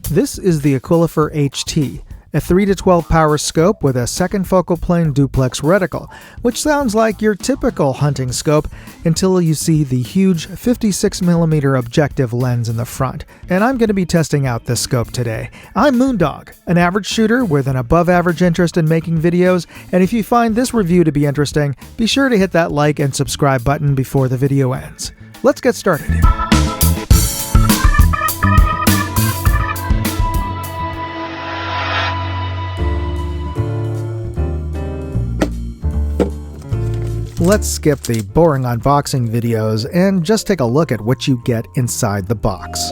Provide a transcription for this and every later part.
This is the Aquilifer HT, a 3-to-12 power scope with a second focal plane duplex reticle, which sounds like your typical hunting scope until you see the huge 56mm objective lens in the front. And I'm going to be testing out this scope today. I'm Moondog, an average shooter with an above-average interest in making videos, and if you find this review to be interesting, be sure to hit that like and subscribe button before the video ends. Let's get started. Let's skip the boring unboxing videos and just take a look at what you get inside the box.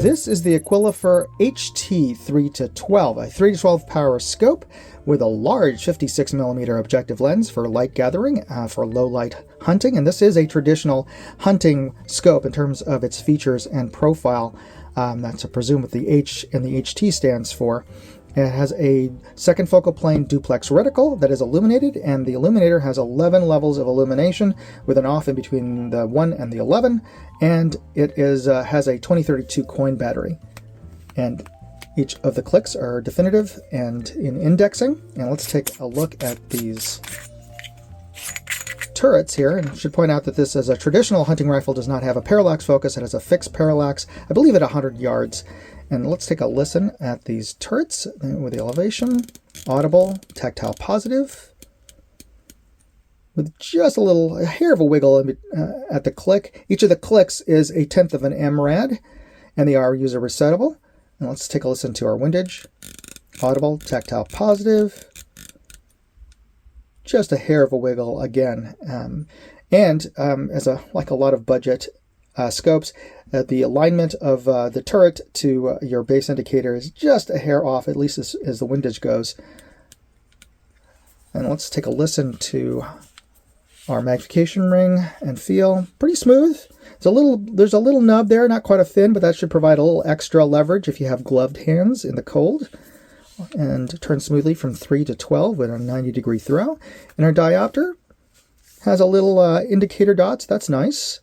This is the Aquilifer HT 3-to-12, a 3-to-12 power scope with a large 56mm objective lens for light gathering, for low light hunting, and this is a traditional hunting scope in terms of its features and profile. That's, I presume, what the H and the HT stands for. It has a second focal plane duplex reticle that is illuminated, and the illuminator has 11 levels of illumination with an off in between the 1 and the 11, and it is has a 2032 coin battery. And each of the clicks are definitive and in indexing. And let's take a look at these turrets here, and I should point out that this, as a traditional hunting rifle, does not have a parallax focus. It has a fixed parallax, I believe, at 100 yards. And let's take a listen at these turrets with the elevation, audible, tactile positive, with just a hair of a wiggle at the click. Each of the clicks is 1/10 of an MRAD, and they are user resettable. And let's take a listen to our windage, audible, tactile positive, just a hair of a wiggle again. Like a lot of budget scopes, the alignment of the turret to your base indicator is just a hair off, at least as the windage goes. And let's take a listen to our magnification ring and feel. Pretty smooth. There's a little nub there, not quite a fin, but that should provide a little extra leverage if you have gloved hands in the cold. And turns smoothly from 3 to 12 with a 90-degree throw. And our diopter has a little indicator dots. That's nice.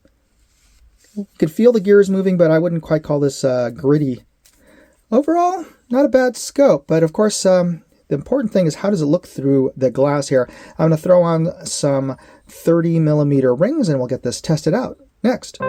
You can feel the gears moving, but I wouldn't quite call this gritty. Overall, not a bad scope, but of course, the important thing is how does it look through the glass here. I'm going to throw on some 30mm rings, and we'll get this tested out next.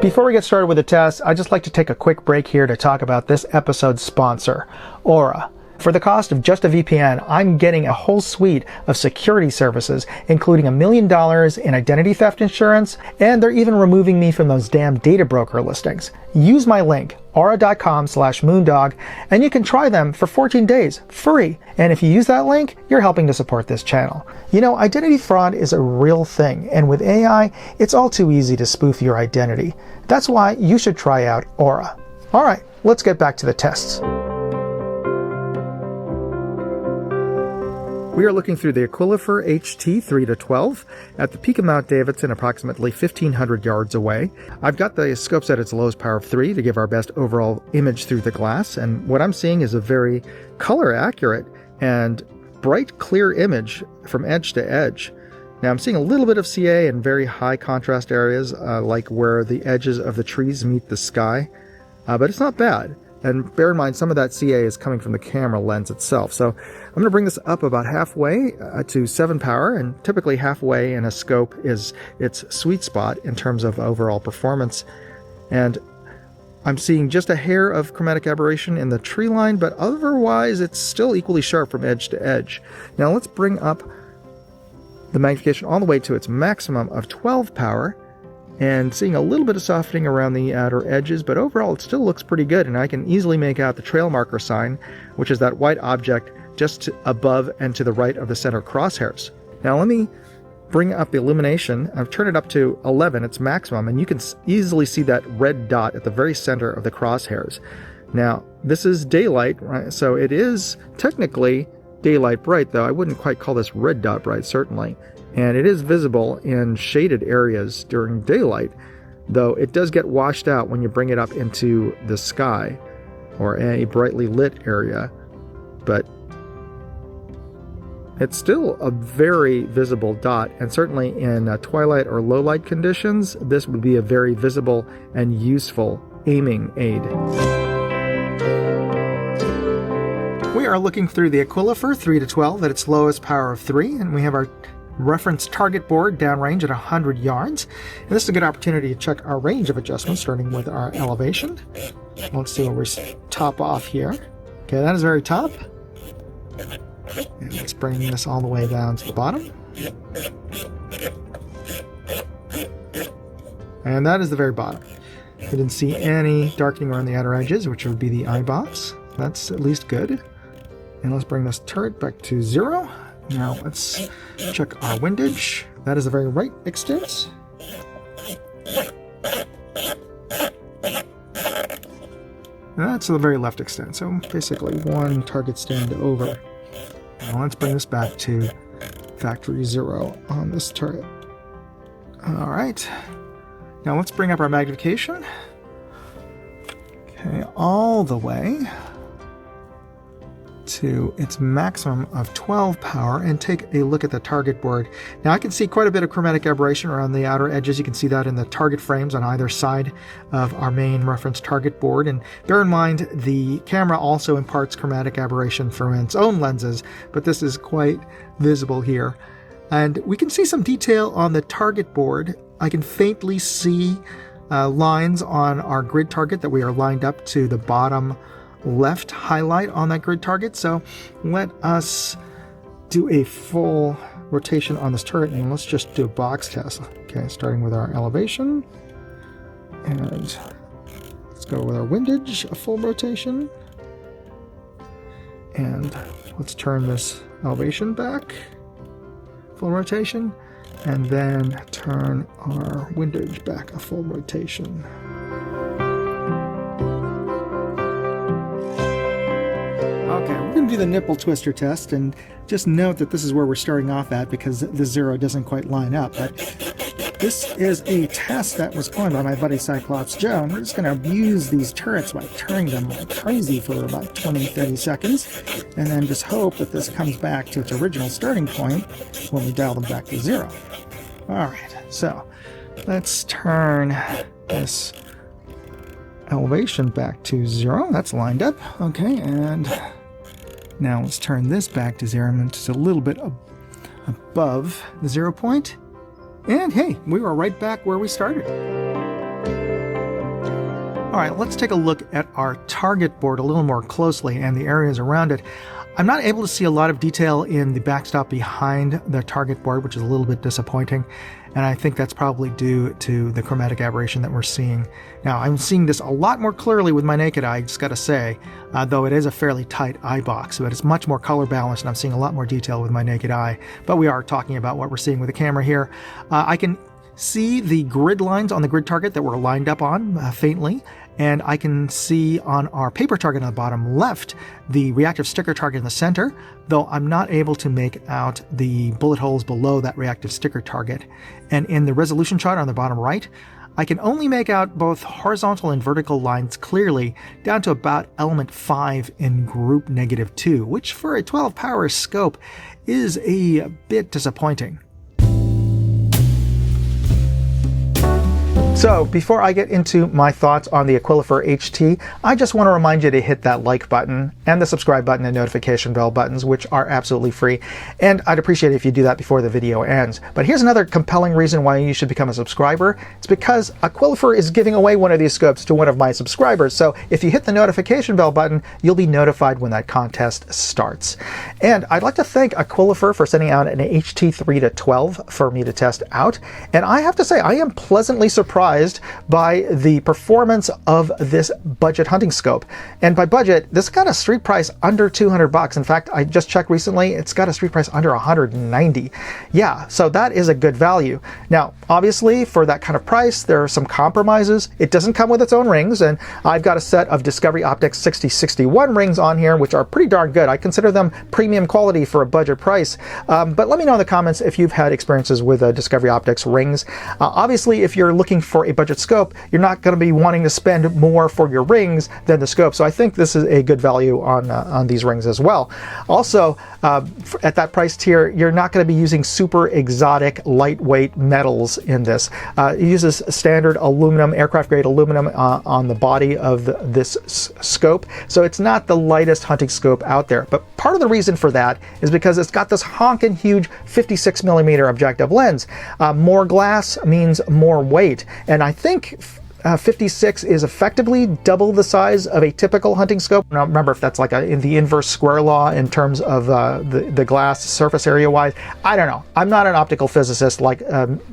Before we get started with the test, I'd just like to take a quick break here to talk about this episode's sponsor, Aura. For the cost of just a VPN, I'm getting a whole suite of security services, including $1 million in identity theft insurance, and they're even removing me from those damn data broker listings. Use my link, aura.com/moondog, and you can try them for 14 days, free. And if you use that link, you're helping to support this channel. You know, identity fraud is a real thing, and with AI, it's all too easy to spoof your identity. That's why you should try out Aura. All right, let's get back to the tests. We are looking through the Aquilifer HT 3-to-12 at the peak of Mount Davidson, approximately 1,500 yards away. I've got the scope set at its lowest power of 3 to give our best overall image through the glass, and what I'm seeing is a very color accurate and bright, clear image from edge to edge. Now I'm seeing a little bit of CA in very high contrast areas, like where the edges of the trees meet the sky, but it's not bad. And bear in mind, some of that CA is coming from the camera lens itself. So I'm going to bring this up about halfway to 7 power, and typically halfway in a scope is its sweet spot in terms of overall performance. And I'm seeing just a hair of chromatic aberration in the tree line, but otherwise it's still equally sharp from edge to edge. Now let's bring up the magnification all the way to its maximum of 12 power, and seeing a little bit of softening around the outer edges, but overall it still looks pretty good, and I can easily make out the trail marker sign, which is that white object just above and to the right of the center crosshairs. Now let me bring up the illumination. I've turned it up to 11, its maximum, and you can easily see that red dot at the very center of the crosshairs. Now this is daylight, right? So it is technically daylight bright, though I wouldn't quite call this red dot bright, certainly. And it is visible in shaded areas during daylight, though it does get washed out when you bring it up into the sky or a brightly lit area. But it's still a very visible dot, and certainly in twilight or low light conditions, this would be a very visible and useful aiming aid. We are looking through the Aquilifer 3 to 12 at its lowest power of 3, and we have our reference target board downrange at 100 yards. And this is a good opportunity to check our range of adjustments, starting with our elevation. Let's see where we top off here. Okay, that is very top. And let's bring this all the way down to the bottom. And that is the very bottom. I didn't see any darkening around the outer edges, which would be the eye box. That's at least good. And let's bring this turret back to 0. Now let's check our windage. That is the very right extent. And that's the very left extent. So basically one target stand over. Now let's bring this back to factory 0 on this turret. All right. Now let's bring up our magnification. Okay, all the way to its maximum of 12 power, and take a look at the target board. Now I can see quite a bit of chromatic aberration around the outer edges. You can see that in the target frames on either side of our main reference target board. And bear in mind, the camera also imparts chromatic aberration from its own lenses, but this is quite visible here. And we can see some detail on the target board. I can faintly see lines on our grid target that we are lined up to the bottom left highlight on that grid target. So let us do a full rotation on this turret, and let's just do a box test. Okay, starting with our elevation, and let's go with our windage, a full rotation, and let's turn this elevation back, full rotation, and then turn our windage back a full rotation. Okay, we're going to do the nipple twister test, and just note that this is where we're starting off at because the 0 doesn't quite line up. But this is a test that was coined by my buddy Cyclops Joe, and we're just going to abuse these turrets by turning them like crazy for about 20-30 seconds, and then just hope that this comes back to its original starting point when we dial them back to 0. Alright, so let's turn this elevation back to 0. That's lined up. Okay, and now let's turn this back to 0, and just a little bit above the 0 point. And hey, we were right back where we started. All right, let's take a look at our target board a little more closely and the areas around it. I'm not able to see a lot of detail in the backstop behind the target board, which is a little bit disappointing. And I think that's probably due to the chromatic aberration that we're seeing. Now, I'm seeing this a lot more clearly with my naked eye, just gotta say, though it is a fairly tight eye box, but it's much more color balanced, and I'm seeing a lot more detail with my naked eye. But we are talking about what we're seeing with the camera here. I can see the grid lines on the grid target that we're lined up on faintly, and I can see on our paper target on the bottom left the reactive sticker target in the center, though I'm not able to make out the bullet holes below that reactive sticker target. And in the resolution shot on the bottom right, I can only make out both horizontal and vertical lines clearly down to about element 5 in group -2, which for a 12 power scope is a bit disappointing. So before I get into my thoughts on the Aquilifer HT, I just want to remind you to hit that like button and the subscribe button and notification bell buttons, which are absolutely free. And I'd appreciate it if you do that before the video ends. But here's another compelling reason why you should become a subscriber. It's because Aquilifer is giving away one of these scopes to one of my subscribers. So if you hit the notification bell button, you'll be notified when that contest starts. And I'd like to thank Aquilifer for sending out an HT 3 to 12 for me to test out. And I have to say, I am pleasantly surprised by the performance of this budget hunting scope. And by budget, this got a street price under 200 bucks. In fact, I just checked recently, it's got a street price under 190. Yeah, so that is a good value. Now, obviously, for that kind of price, there are some compromises. It doesn't come with its own rings, and I've got a set of Discovery Optics 6061 rings on here, which are pretty darn good. I consider them premium quality for a budget price. But let me know in the comments if you've had experiences with Discovery Optics rings. Obviously, if you're looking for a budget scope, you're not going to be wanting to spend more for your rings than the scope. So I think this is a good value on these rings as well. Also, at that price tier, you're not going to be using super exotic lightweight metals in this. It uses standard aluminum, aircraft grade aluminum on the body of this scope. So it's not the lightest hunting scope out there. But part of the reason for that is because it's got this honkin' huge 56 millimeter objective lens. More glass means more weight. And I think 56 is effectively double the size of a typical hunting scope. Now remember, if that's like in the inverse square law in terms of the glass surface area wise, I don't know. I'm not an optical physicist like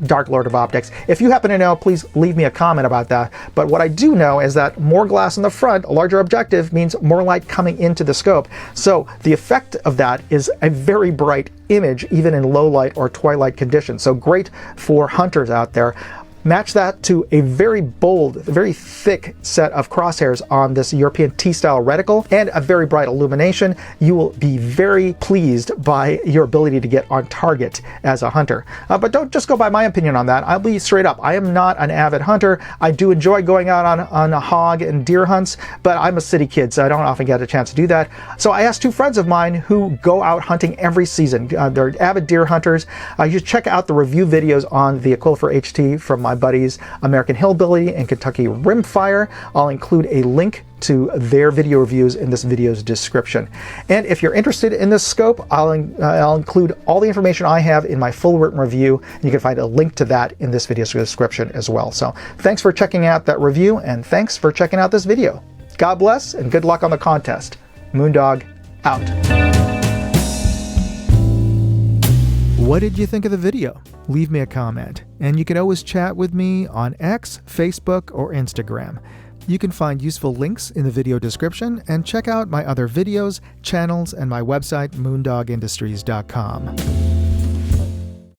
Dark Lord of Optics. If you happen to know, please leave me a comment about that. But what I do know is that more glass in the front, a larger objective, means more light coming into the scope. So the effect of that is a very bright image, even in low light or twilight conditions. So great for hunters out there. Match that to a very bold, very thick set of crosshairs on this European T-style reticle and a very bright illumination. You will be very pleased by your ability to get on target as a hunter. But don't just go by my opinion on that. I'll be straight up. I am not an avid hunter. I do enjoy going out on hog and deer hunts, but I'm a city kid, so I don't often get a chance to do that. So I asked two friends of mine who go out hunting every season. They're avid deer hunters. You should check out the review videos on the Aquilifer HT from my buddies American Hillbilly and Kentucky Rimfire. I'll include a link to their video reviews in this video's description. And if you're interested in this scope, I'll include all the information I have in my full written review. You can find a link to that in this video's description as well. So thanks for checking out that review, and thanks for checking out this video. God bless and good luck on the contest. Moondog out. What did you think of the video? Leave me a comment. And you can always chat with me on X, Facebook, or Instagram. You can find useful links in the video description and check out my other videos, channels, and my website, moondogindustries.com.